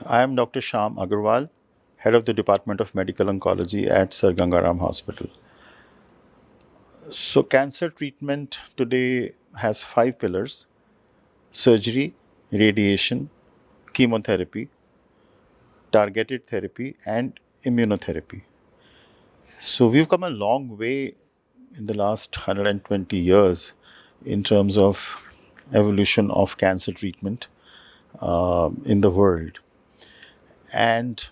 I am Dr. Shyam Aggarwal, head of the Department of Medical Oncology at Sir Gangaram Hospital. So, cancer treatment today has five pillars: surgery, radiation, chemotherapy, targeted therapy, and immunotherapy. So, we've come a long way in the last 120 years in terms of evolution of cancer treatment in the world. And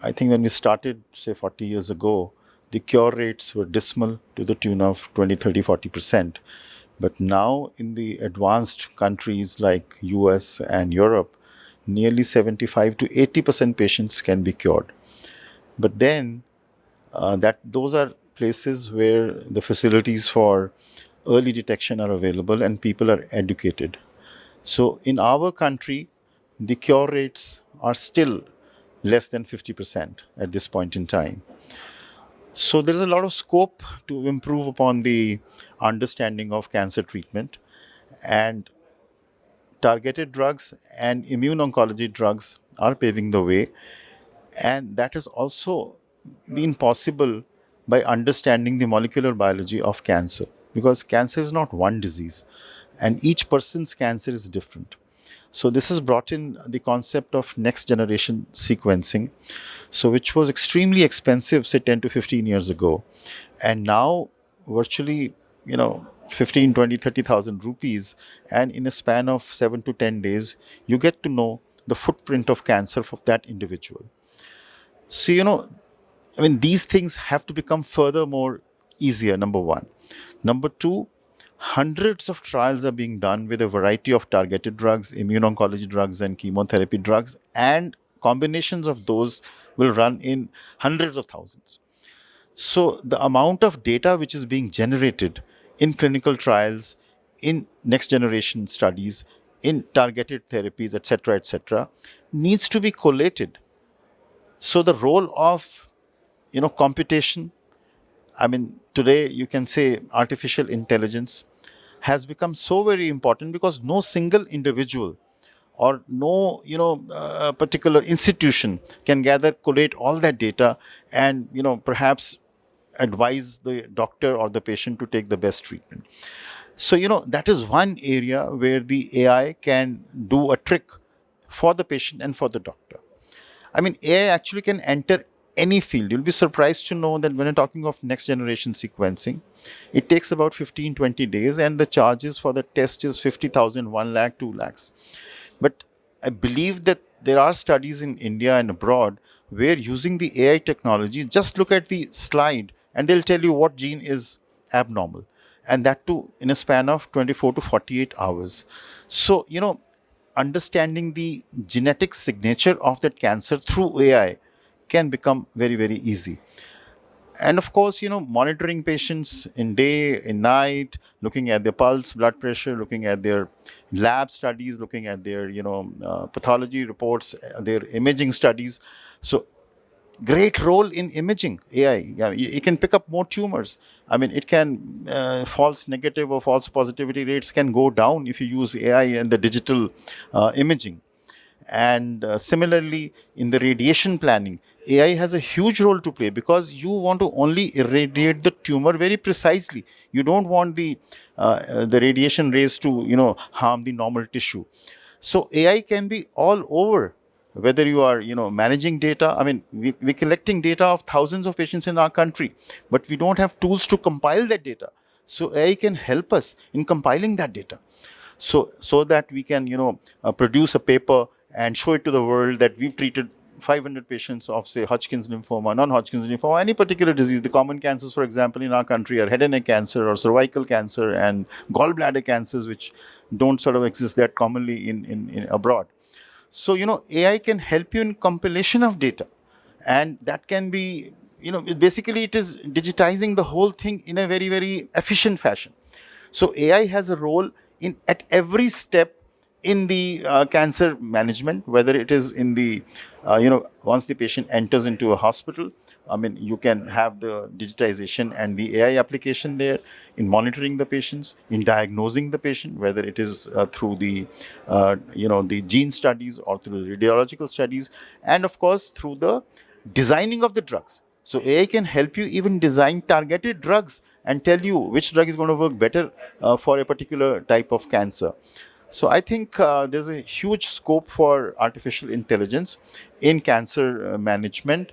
I think when we started, say, 40 years ago, the cure rates were dismal to the tune of 20, 30, 40%. But now in the advanced countries like US and Europe, nearly 75 to 80% patients can be cured. But then that those are places where the facilities for early detection are available and people are educated. So in our country, the cure rates are still less than 50% at this point in time. So there is a lot of scope to improve upon the understanding of cancer treatment, and targeted drugs and immune oncology drugs are paving the way, and that has also been possible by understanding the molecular biology of cancer, because cancer is not one disease and each person's cancer is different. So this has brought in the concept of next generation sequencing, so which was extremely expensive, say 10 to 15 years ago, and now virtually, 15, 20, 30,000 rupees, and in a span of 7 to 10 days, you get to know the footprint of cancer of that individual. So, these things have to become furthermore easier, number one. Number two, hundreds of trials are being done with a variety of targeted drugs, immuno-oncology drugs, and chemotherapy drugs, and combinations of those will run in hundreds of thousands. So, the amount of data which is being generated in clinical trials, in next generation studies, in targeted therapies, etc., needs to be collated. So, the role of computation, today you can say artificial intelligence has become so very important, because no single individual or no particular institution can gather, collate all that data, and perhaps advise the doctor or the patient to take the best treatment. So that is one area where the AI can do a trick for the patient and for the doctor. AI actually can enter any field. You'll be surprised to know that when you're talking of next generation sequencing, it takes about 15, 20 days, and the charges for the test is 50,000, 1 lakh, 2 lakhs. But I believe that there are studies in India and abroad where, using the AI technology, just look at the slide and they'll tell you what gene is abnormal. And that too in a span of 24 to 48 hours. So, understanding the genetic signature of that cancer through AI can become very, very easy. And of course, monitoring patients in day, in night, looking at their pulse, blood pressure, looking at their lab studies, looking at their, pathology reports, their imaging studies. So great role in imaging AI. Yeah, it can pick up more tumors. It can, false negative or false positivity rates can go down if you use AI and the digital imaging. And similarly, in the radiation planning, AI has a huge role to play, because you want to only irradiate the tumor very precisely. You don't want the radiation rays to harm the normal tissue. So AI can be all over, whether you are managing data. We're collecting data of thousands of patients in our country, but we don't have tools to compile that data. So AI can help us in compiling that data, so that we can produce a paper and show it to the world that we've treated 500 patients of, say, Hodgkin's lymphoma, non-Hodgkin's lymphoma, any particular disease. The common cancers, for example, in our country are head and neck cancer or cervical cancer and gallbladder cancers, which don't sort of exist that commonly in abroad. So AI can help you in compilation of data, and that can be, basically it is digitizing the whole thing in a very, very efficient fashion. So AI has a role in at every step in the cancer management, whether it is in the, once the patient enters into a hospital, I mean, you can have the digitization and the AI application there in monitoring the patients, in diagnosing the patient, whether it is through the, the gene studies or through the radiological studies, and of course through the designing of the drugs. So AI can help you even design targeted drugs and tell you which drug is going to work better for a particular type of cancer. So I think there's a huge scope for artificial intelligence in cancer management,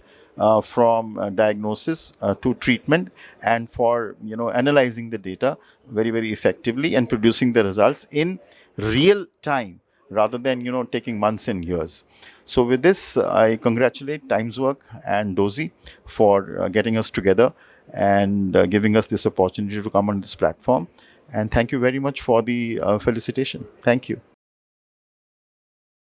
from diagnosis to treatment, and for analyzing the data very effectively and producing the results in real time rather than taking months and years. So with this, I congratulate Times Work and Dozy for getting us together and giving us this opportunity to come on this platform. And thank you very much for the felicitation. Thank you.